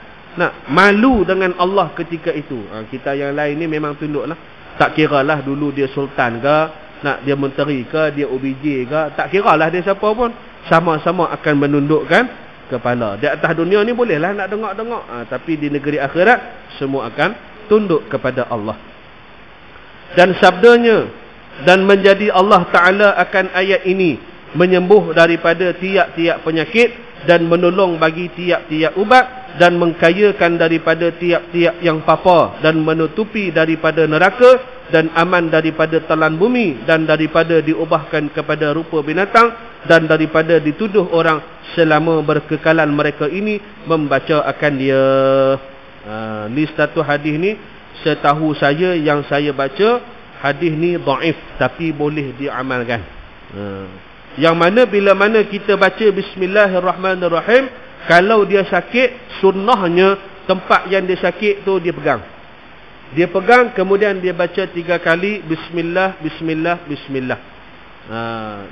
Speaker 1: Malu dengan Allah ketika itu. Kita yang lain ni memang tunduk lah. Tak kira lah dulu dia sultan ke, dia menteri ke, dia OBJ ke, tak kira lah dia siapa pun, sama-sama akan menundukkan kepala. Di atas dunia ni bolehlah nak dengok-dengok, tapi di negeri akhirat semua akan tunduk kepada Allah. Dan sabdanya, dan menjadi Allah Ta'ala akan ayat ini menyembuh daripada tiap-tiap penyakit, dan menolong bagi tiap-tiap ubat, dan mengkayakan daripada tiap-tiap yang papa, dan menutupi daripada neraka, dan aman daripada telan bumi, dan daripada diubahkan kepada rupa binatang, dan daripada dituduh orang selama berkekalan mereka ini membaca akan dia. Ni satu hadis ni, setahu saya yang saya baca, hadis ni dhaif, tapi boleh diamalkan. Yang mana bila mana kita baca bismillahirrahmanirrahim, kalau dia sakit, sunnahnya tempat yang dia sakit tu dia pegang. Dia pegang, kemudian dia baca 3 kali bismillah, bismillah, bismillah.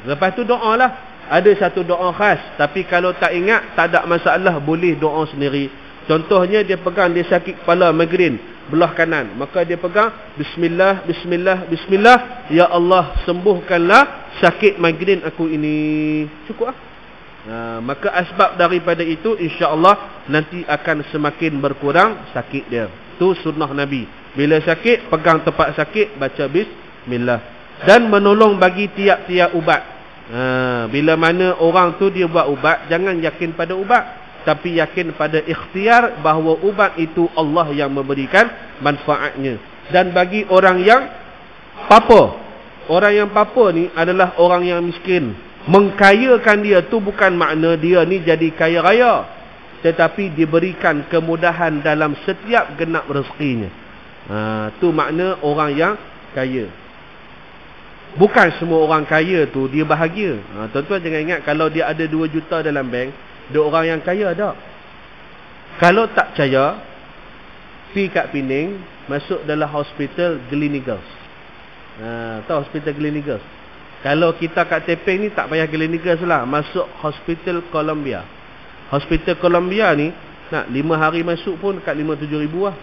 Speaker 1: Lepas tu doa lah. Ada satu doa khas, tapi kalau tak ingat, tak ada masalah, boleh doa sendiri. Contohnya dia pegang, dia sakit kepala, migrain belah kanan, maka dia pegang bismillah, bismillah, bismillah, ya Allah sembuhkanlah sakit migrain aku ini. Cukup lah. Maka asbab daripada itu, insya-Allah nanti akan semakin berkurang sakit dia. Itu sunnah Nabi. Bila sakit, pegang tempat sakit, baca bismillah. Dan menolong bagi tiap-tiap ubat. Bila mana orang tu dia buat ubat, jangan yakin pada ubat, tapi yakin pada ikhtiar bahawa ubat itu Allah yang memberikan manfaatnya. Dan bagi orang yang papa, orang yang papa ni adalah orang yang miskin. Mengkayakan dia tu bukan makna dia ni jadi kaya raya, tetapi diberikan kemudahan dalam setiap genap rezekinya. Tu makna orang yang kaya. Bukan semua orang kaya tu dia bahagia. Tuan-tuan jangan ingat kalau dia ada 2 juta dalam bank, dia orang yang kaya tak. Kalau tak percaya, pergi kat Pening, masuk dalam hospital Gleneagles. Tahu hospital Gleneagles? Kalau kita kat Tepeng ni tak payah Gleneagles lah, masuk hospital Columbia. Hospital Columbia ni 5 hari masuk pun kat 5-7 ribu lah.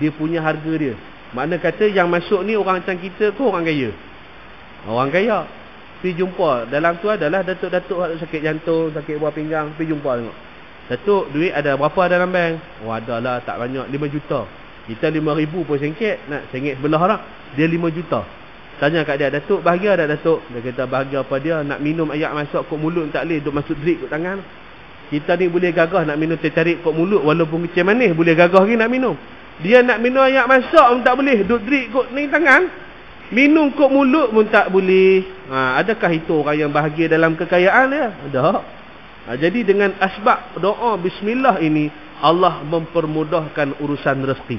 Speaker 1: Dia punya harga dia. Makna kata yang masuk ni orang macam kita ke orang kaya? Orang kaya. Pergi jumpa. Dalam tu adalah datuk-datuk sakit jantung, sakit buah pinggang. Pergi jumpa tengok. Datuk, duit ada berapa dalam bank? Oh, ada lah, tak banyak, 5 juta. Kita 5,000 pun sengkit, nak sengit sebelah lah. Dia 5 juta. Tanya kat dia, Datuk, bahagia tak Datuk? Dia kata, bahagia apa dia? Nak minum air masuk kot mulut tak boleh, duk masuk drip kot tangan. Kita ni boleh gagah nak minum teh tarik kot mulut, walaupun kecil manis, boleh gagah lagi nak minum. Dia nak minum air masuk pun tak boleh, duk drip kot ni tangan. Minum kot mulut pun tak boleh. Adakah itu orang yang bahagia dalam kekayaan dia? Tak. Jadi dengan asbab doa bismillah ini, Allah mempermudahkan urusan rezeki.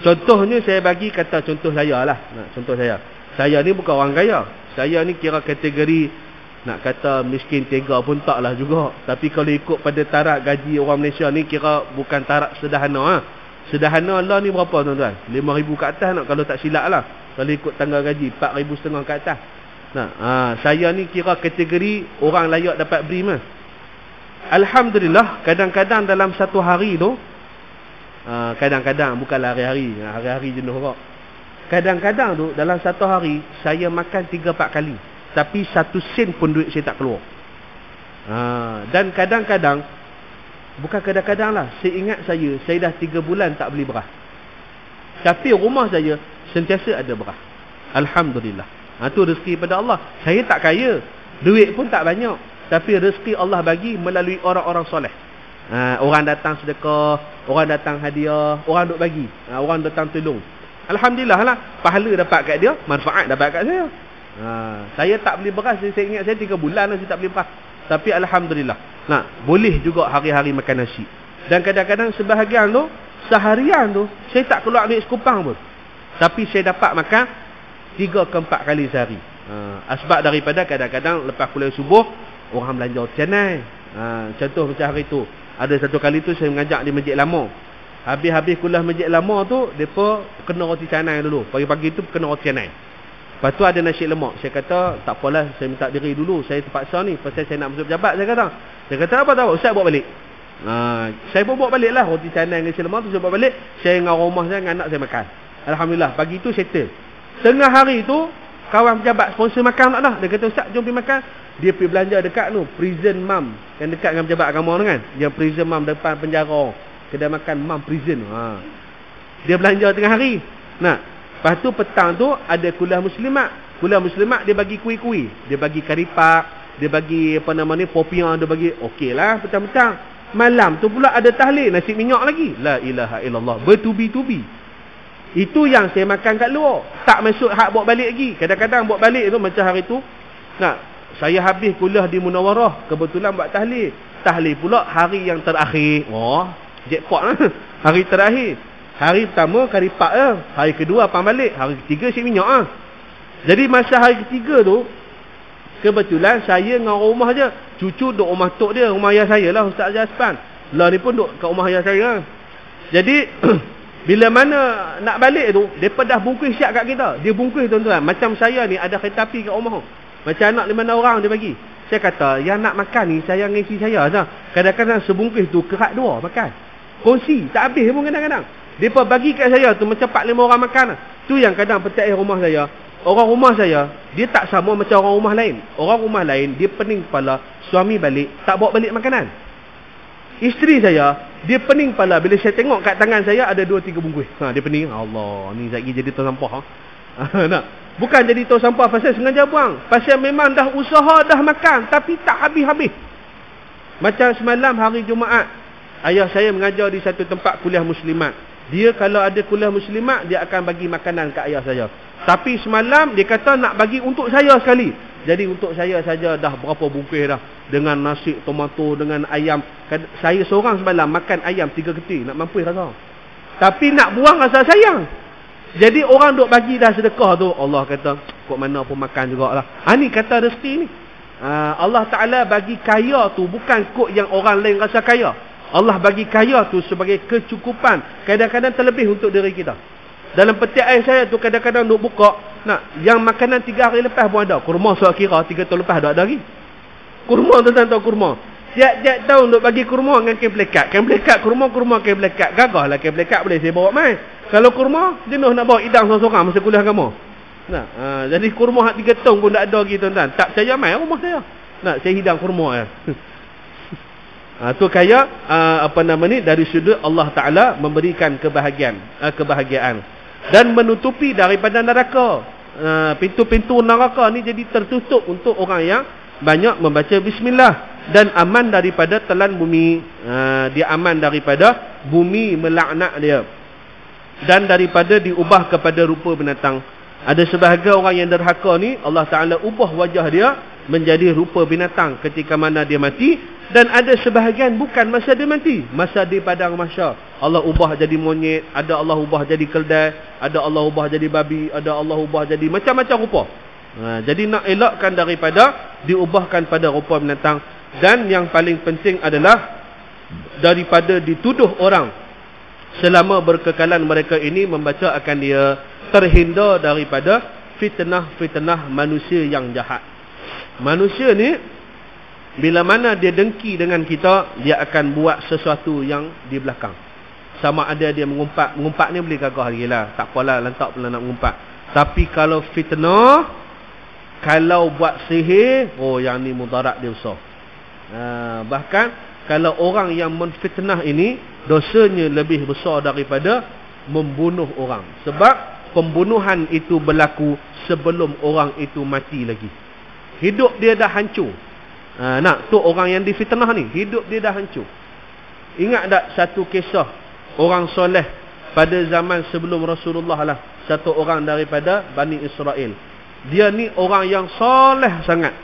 Speaker 1: Contohnya saya bagi kata contoh saya lah. Contoh saya. Saya ni bukan orang kaya. Saya ni kira kategori nak kata miskin tega pun tak lah juga. Tapi kalau ikut pada taraf gaji orang Malaysia ni kira bukan taraf sederhana. Sederhana lah ni berapa tuan-tuan? 5,000 ke atas nak kalau tak silap lah. Kalau ikut tangga gaji 4,500 ke atas. Saya ni kira kategori orang layak dapat BRIM lah. Alhamdulillah, kadang-kadang dalam satu hari tu, kadang-kadang bukanlah hari-hari, hari-hari jenuh kok. Kadang-kadang tu dalam satu hari saya makan 3-4 kali, tapi 1 sen pun duit saya tak keluar. Dan kadang-kadang, bukan kadang-kadang lah, seingat saya dah 3 bulan tak beli beras, tapi rumah saya sentiasa ada beras. Alhamdulillah. Itu rezeki pada Allah. Saya tak kaya, duit pun tak banyak, tapi rezeki Allah bagi melalui orang-orang soleh. Orang datang sedekah, orang datang hadiah, orang duk bagi, orang datang tolong. Alhamdulillah lah, pahala dapat kat dia, manfaat dapat kat saya. Saya tak beli beras, saya ingat saya 3 bulan lah saya tak beli beras. Tapi Alhamdulillah, boleh juga hari-hari makan nasi. Dan kadang-kadang sebahagian tu, seharian tu, saya tak keluar duit sekupang pun, tapi saya dapat makan 3 ke 4 kali sehari. Asbab daripada kadang-kadang lepas kuliah subuh, orang belanja roti canai. Contoh macam hari tu, ada satu kali tu saya mengajak di Masjid Lama. Habis-habis kuliah Masjid Lama tu, mereka kena roti canai dulu. Pagi-pagi tu kena roti canai. Lepas tu ada nasi lemak. Saya kata, tak apalah, saya minta diri dulu, saya terpaksa ni, pasal saya nak masuk pejabat. Saya kata apa tahu, Ustaz bawa balik. Saya pun bawa balik lah roti canai nasi lemak tu, saya bawa balik. Saya dengan rumah saya, dengan anak saya makan. Alhamdulillah, pagi tu settle. Tengah hari tu, kawan pejabat sponsor makan tak dah. Dia kata, Ustaz jom pergi makan. Dia pergi belanja dekat tu, Prison Mum, yang dekat dengan pejabat agama tu kan. Yang Prison Mum depan penjara, kedai makan Mum Prison. Dia belanja tengah hari. Lepas tu petang tu ada kuliah muslimat. Kuliah muslimat dia bagi kuih-kuih, dia bagi karipak, dia bagi apa nama ni, popiah, dia bagi. Okeylah petang-petang. Malam tu pula ada tahlil, nasi minyak lagi. La ilaha illallah, bertubi-tubi. Itu yang saya makan kat luar. Tak masuk hak bawa balik lagi. Kadang-kadang bawa balik tu macam hari tu, saya habis kuliah di Munawarah, kebetulan buat tahlil. Tahlil pula hari yang terakhir. Jackpot lah. Hari terakhir. Hari pertama karipak lah. Hari kedua pang balik. Hari ketiga si minyak lah. Jadi masa hari ketiga tu, kebetulan saya dengan rumah je. Cucu duduk rumah tok dia, rumah ayah saya lah, Ustaz Jaspan. Lah ni pun duduk kat rumah ayah saya. Jadi bila mana nak balik tu, mereka dah bungkus siap kat kita. Dia bungkus tuan-tuan. Macam saya ni ada kereta api kat rumah. Macam anak 5 orang dia bagi. Saya kata, yang nak makan ni saya dengan isteri saya saja. Kadang-kadang sebungkus tu kerat 2 makan. Kongsi, tak habis pun kadang-kadang. Mereka bagi kat saya tu macam 4-5 orang makan. Tu yang kadang petai rumah saya. Orang rumah saya, dia tak sama macam orang rumah lain. Orang rumah lain, dia pening kepala, suami balik, tak bawa balik makanan. Isteri saya, dia pening kepala bila saya tengok kat tangan saya ada 2-3 bungkus. Dia pening. Allah, ni lagi jadi tong sampah. Bukan jadi tong sampah pasal sengaja buang. Pasal memang dah usaha dah makan tapi tak habis-habis. Macam semalam hari Jumaat, ayah saya mengajar di satu tempat kuliah muslimat. Dia kalau ada kuliah muslimat, dia akan bagi makanan kat ayah saya. Tapi semalam dia kata nak bagi untuk saya sekali. Jadi untuk saya saja dah berapa bungkus dah. Dengan nasi, tomato, dengan ayam. Saya seorang semalam makan ayam 3 ketil. Nak mampu rasa. Tapi nak buang rasa sayang. Jadi orang duk bagi dah sedekah tu, Allah kata, kok mana pun makan jugalah. Ni kata rezeki ni. Allah Ta'ala bagi kaya tu bukan kok yang orang lain rasa kaya. Allah bagi kaya tu sebagai kecukupan. Kadang-kadang terlebih untuk diri kita. Dalam peti air saya tu kadang-kadang duk buka, yang makanan 3 hari lepas pun ada. Kurma suat kira 3 tahun lepas ada lagi. Kurma tuan-tuan tahu kurma. Tiap-tiap tahun duk bagi kurma dengan kain pelekat. Kain pelekat kurma kain pelekat. Gagahlah kain pelekat boleh saya bawa mai. Kalau kurma jenuh nak bawa idang seorang-seorang masa kuliah agama. Jadi kurma hak 3 tahun pun tak ada lagi tuan-tuan. Tak percaya mai rumah saya. Saya hidang kurma ya. Tu kaya dari sudut Allah Taala memberikan kebahagiaan dan menutupi daripada neraka. Pintu-pintu neraka ni jadi tertutup untuk orang yang banyak membaca bismillah, dan aman daripada telan bumi. Dia aman daripada bumi melaknat dia, dan daripada diubah kepada rupa binatang. Ada sebahagian orang yang derhaka ni, Allah Taala ubah wajah dia menjadi rupa binatang ketika mana dia mati. Dan ada sebahagian bukan masa dia mati, masa di padang mahsyar, Allah ubah jadi monyet, ada Allah ubah jadi keldai, ada Allah ubah jadi babi, ada Allah ubah jadi macam-macam rupa. Jadi nak elakkan daripada diubahkan pada rupa binatang. Dan yang paling penting adalah daripada dituduh orang selama berkekalan mereka ini membaca, akan dia terhindar daripada fitnah-fitnah manusia yang jahat. Manusia ni bila mana dia dengki dengan kita, dia akan buat sesuatu yang di belakang. Sama ada dia mengumpat. Mengumpat ni boleh gagah lagi lah, tak apalah, lantak pula nak mengumpat. Tapi kalau fitnah, kalau buat sihir, yang ni mudarat dia besar. Bahkan kalau orang yang menfitnah ini, dosanya lebih besar daripada membunuh orang. Sebab pembunuhan itu berlaku sebelum orang itu mati lagi. Hidup dia dah hancur. Tu orang yang difitnah ni, hidup dia dah hancur. Ingat tak satu kisah orang soleh pada zaman sebelum Rasulullah lah, satu orang daripada Bani Israel. Dia ni orang yang soleh sangat.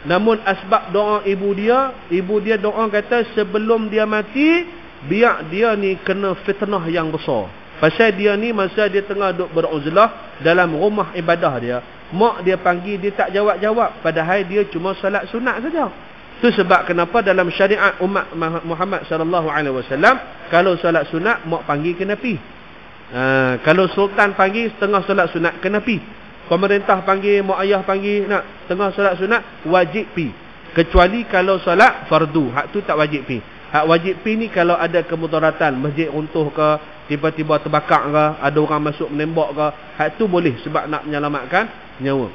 Speaker 1: Namun asbab doa ibu dia doa kata sebelum dia mati, biar dia ni kena fitnah yang besar. Pasal dia ni masa dia tengah duduk beruzlah dalam rumah ibadah dia, mak dia panggil dia tak jawab-jawab, padahal dia cuma solat sunat saja. Itu sebab kenapa dalam syariat umat Muhammad sallallahu alaihi wasallam, kalau solat sunat mak panggil kena pi. Kalau sultan panggil tengah solat sunat kena pi. Pemerintah panggil, mak ayah panggil nak tengah solat sunat wajib pi. Kecuali kalau solat fardu, hak tu tak wajib pi. Hak wajib pi ni kalau ada kemudaratan, masjid runtuh ke, tiba-tiba terbakar ke, ada orang masuk menembak ke, hak tu boleh sebab nak menyelamatkan nyawa.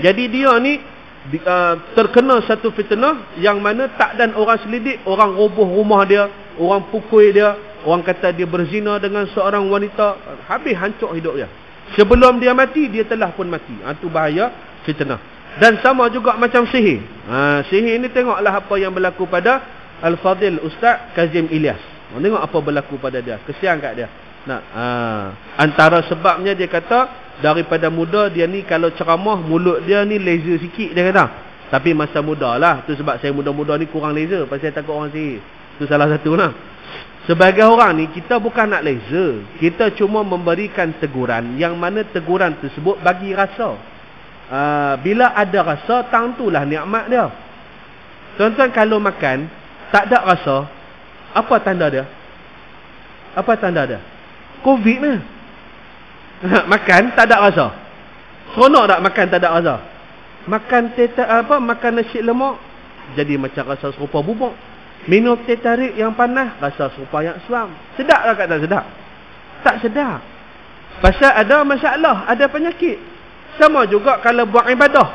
Speaker 1: Jadi dia ni terkena satu fitnah yang mana tak dan orang selidik, orang roboh rumah dia, orang pukul dia, orang kata dia berzina dengan seorang wanita, habis hancur hidup dia. Sebelum dia mati, dia telah pun mati. Itu bahaya fitnah. Dan sama juga macam sihir. Sihir ni tengoklah apa yang berlaku pada Al-Fadil Ustaz Kazim Ilyas. Tengok apa berlaku pada dia. Kesian kat dia. Antara sebabnya dia kata, daripada muda dia ni kalau ceramah, mulut dia ni laser sikit dia kata. Tapi masa muda lah. Tu sebab saya muda-muda ni kurang laser, pasal saya takut orang sihir. Tu salah satu lah. Sebagai orang ni, kita bukan nak laser. Kita cuma memberikan teguran, yang mana teguran tersebut bagi rasa. Bila ada rasa, tentulah nikmat dia. Tuan-tuan kalau makan tak ada rasa, apa tanda dia? Apa tanda dia? Covid ni. Makan tak ada rasa. Seronok tak makan tak ada rasa? Makan makan nasi lemak jadi macam rasa serupa bubuk. Minum teh tarik yang panas rasa serupa yang suam. Sedap tak tak sedap? Tak sedap. Pasal ada masalah, ada penyakit. Sama juga kalau buat ibadah.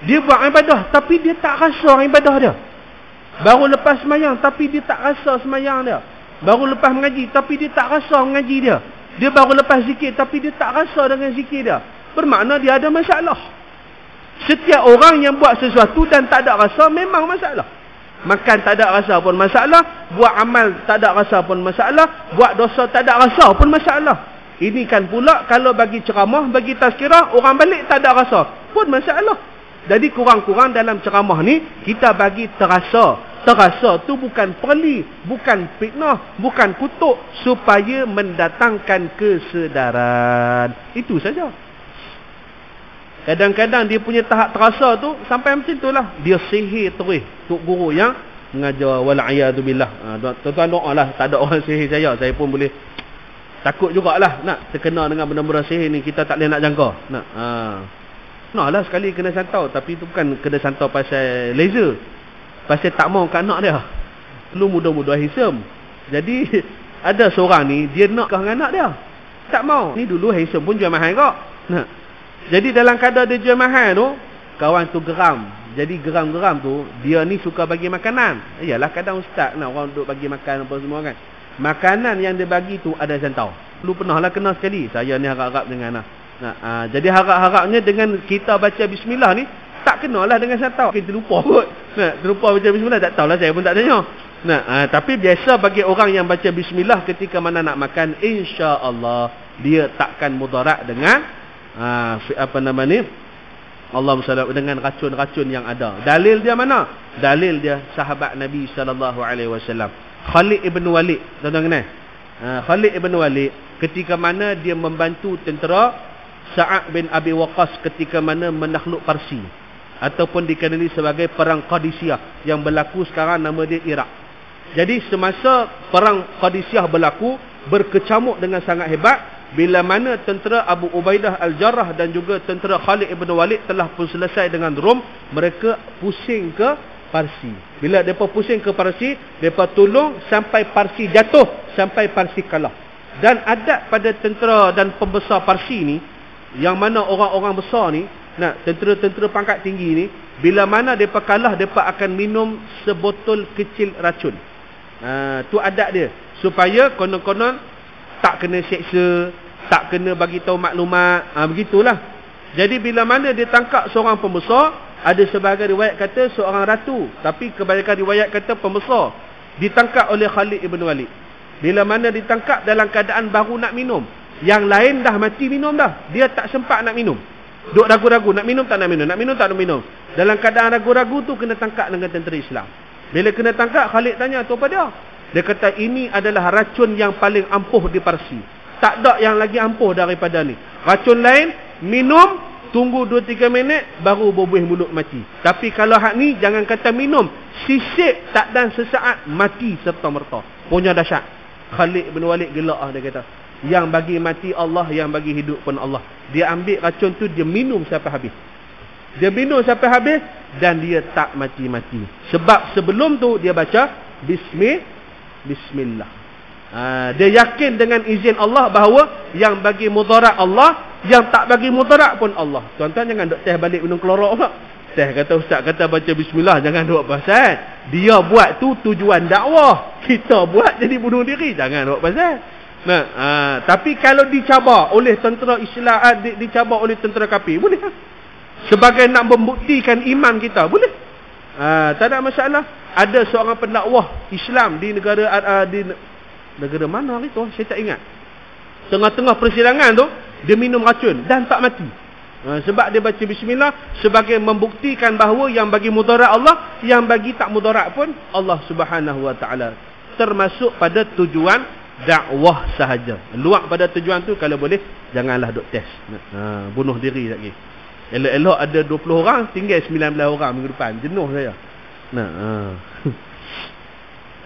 Speaker 1: Dia buat ibadah tapi dia tak rasa ibadah dia. Baru lepas semayang tapi dia tak rasa semayang dia. Baru lepas mengaji tapi dia tak rasa mengaji dia. Dia baru lepas zikir tapi dia tak rasa dengan zikir dia. Bermakna dia ada masalah. Setiap orang yang buat sesuatu dan tak ada rasa memang masalah. Makan tak ada rasa pun masalah, buat amal tak ada rasa pun masalah, buat dosa tak ada rasa pun masalah. Ini kan pula kalau bagi ceramah, bagi tazkirah, orang balik tak ada rasa pun masalah. Jadi kurang-kurang dalam ceramah ni kita bagi terasa. Terasa tu bukan perli, bukan fitnah, bukan kutuk, supaya mendatangkan kesedaran. Itu saja. Kadang-kadang dia punya tahap terasa tu sampai macam itulah. Dia sihir terus. Tok guru yang mengajar wal'iyadzubillah. Tuan-tuan doa lah. Tak ada orang sihir saya pun boleh. Takut jugalah nak terkena dengan benda-benda sihir ni. Kita tak boleh nak jangka. Nak lah sekali kena santau. Tapi tu bukan kena santau pasal laser. Pasal tak mau kat anak dia. Lu muda-muda hisam. Jadi ada seorang ni dia nak dengan anak dia. Tak mau. Ni dulu hisam pun jual mahal kok. Jadi dalam keadaan dia jual mahal tu, kawan tu geram. Jadi geram-geram tu, dia ni suka bagi makanan. Iyalah kadang ustaz nak orang duduk bagi makan apa semua kan. Makanan yang dia bagi tu ada santau. Lu pernah lah kena sekali. Saya ni harap-harap dengan jadi harap-harapnya dengan kita baca bismillah ni, tak kenalah dengan santau. Kita terlupa kot. Terlupa baca bismillah, tak tahulah, saya pun tak tanya. Tapi biasa bagi orang yang baca bismillah ketika mana nak makan, insya-Allah dia takkan mudarat dengan Allah SWT dengan racun-racun yang ada. Dalil dia mana? Dalil dia sahabat Nabi SAW, Khalid ibn Walid. Tuan-tuan kenal? Khalid ibn Walid ketika mana dia membantu tentera Sa'ad bin Abi Waqqas ketika mana menakluk Parsi, ataupun dikenali sebagai perang Qadisiyah yang berlaku sekarang nama dia Iraq. Jadi semasa perang Qadisiyah berlaku, berkecamuk dengan sangat hebat. Bila mana tentera Abu Ubaidah Al-Jarrah dan juga tentera Khalid ibn Walid telah pun selesai dengan Rom, mereka pusing ke Parsi. Bila mereka pusing ke Parsi, mereka tolong sampai Parsi jatuh, sampai Parsi kalah. Dan adat pada tentera dan pembesar Parsi ni, yang mana orang-orang besar ni, tentera-tentera pangkat tinggi ni, bila mana mereka kalah, mereka akan minum sebotol kecil racun. Tu adat dia, supaya konon-konon tak kena seksa, tak kena bagi tahu maklumat, begitulah. Jadi bila mana dia tangkap seorang pembesar, ada sebahagian riwayat kata seorang ratu, tapi kebanyakan riwayat kata pembesar, ditangkap oleh Khalid ibn Walid. Bila mana ditangkap dalam keadaan baru nak minum, yang lain dah mati minum dah, dia tak sempat nak minum, duk ragu-ragu, nak minum tak nak minum, nak minum tak nak minum. Dalam keadaan ragu-ragu tu kena tangkap dengan tentera Islam. Bila kena tangkap, Khalid tanya, tu apa dia? Dia kata, ini adalah racun yang paling ampuh di Parsi. Tak ada yang lagi ampuh daripada ni. Racun lain, minum, tunggu 2-3 minit, baru berbuih mulut mati. Tapi kalau hak ni, jangan kata minum, sisip tak dan sesaat, mati serta-merta. Punya dahsyat. Khalid bin Walid gelak dia kata. Yang bagi mati Allah, yang bagi hidup pun Allah. Dia ambil racun tu, dia minum sampai habis. Dia minum sampai habis, dan dia tak mati-mati. Sebab sebelum tu, dia baca, Bismillah. Dia yakin dengan izin Allah bahawa yang bagi mudarat Allah, yang tak bagi mudarat pun Allah. Tuan-tuan jangan duk teh balik minum kelorok pula. Teh kata ustaz kata baca bismillah, jangan duk pasal. Dia buat tu tujuan dakwah. Kita buat jadi bunuh diri, jangan duk pasal. Tapi kalau dicabar oleh tentera Islam, dicabar oleh tentera kafir, boleh. Sebagai nak membuktikan iman kita, boleh. Tak ada masalah. Ada seorang pendakwah Islam di negara mana hari tu, saya tak ingat. Tengah-tengah persidangan tu, dia minum racun dan tak mati. Sebab dia baca bismillah sebagai membuktikan bahawa yang bagi mudarat Allah, yang bagi tak mudarat pun Allah Subhanahu wa taala. Termasuk pada tujuan dakwah sahaja. Luar pada tujuan tu kalau boleh janganlah duk test. Bunuh diri lagi. Elok-elok ada 20 orang, tinggal 19 orang minggu depan. Jenuh saya.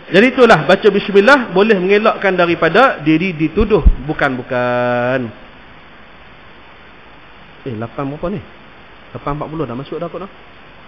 Speaker 1: Jadi itulah, baca bismillah boleh mengelakkan daripada diri dituduh bukan-bukan. 8 berapa ni? 8.40 dah masuk dah kot dah.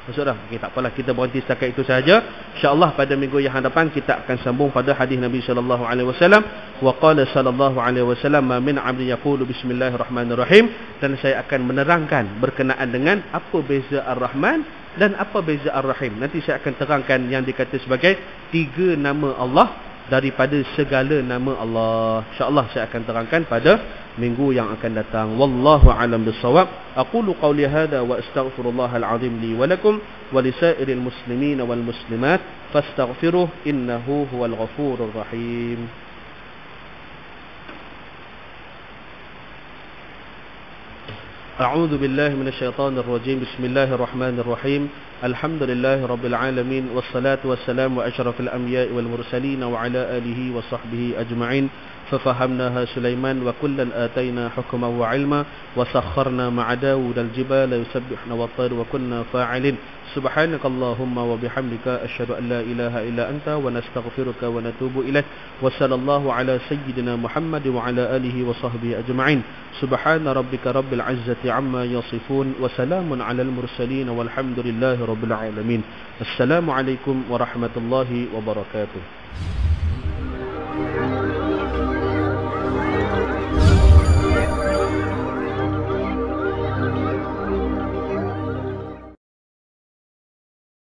Speaker 1: Masuk dah. Okey, tak apalah, kita berhenti setakat itu sahaja. Insya-Allah pada minggu yang hadapan kita akan sambung pada hadis Nabi sallallahu alaihi wasallam. Wa qala sallallahu alaihi wasallam, "Ma min 'abdin yaqulu bismillahirrahmanirrahim." Dan saya akan menerangkan berkenaan dengan apa beza Ar-Rahman dan apa beza Ar-Rahim. Nanti saya akan terangkan yang dikata sebagai 3 nama Allah daripada segala nama Allah. InsyaAllah saya akan terangkan pada minggu yang akan datang. Wallahu a'lam bissawab. Aqulu qawli hadha wa astaghfirullahal azim li wa lakum wa lisairil muslimin wal muslimat fastaghfiruh innahu huwal ghafurur rahim. أعوذ بالله من الشيطان الرجيم بسم الله الرحمن الرحيم الحمد لله رب العالمين والصلاة والسلام وأشرف الأنبياء والمرسلين وعلى آله وصحبه أجمعين ففهمناها سليمان وكلا آتينا حكما وعلما وسخرنا مع داود الجبال يسبحن والطير وكنا فاعلين سبحانك اللهم وبحمدك أشهد أن لا إله إلا أنت ونستغفرك ونتوب إليك وصلى الله على سيدنا محمد وعلى آله وصحبه أجمعين سبحان ربك رب العزة عما يصفون وسلام على المرسلين والحمد لله رب العالمين السلام عليكم ورحمة الله وبركاته.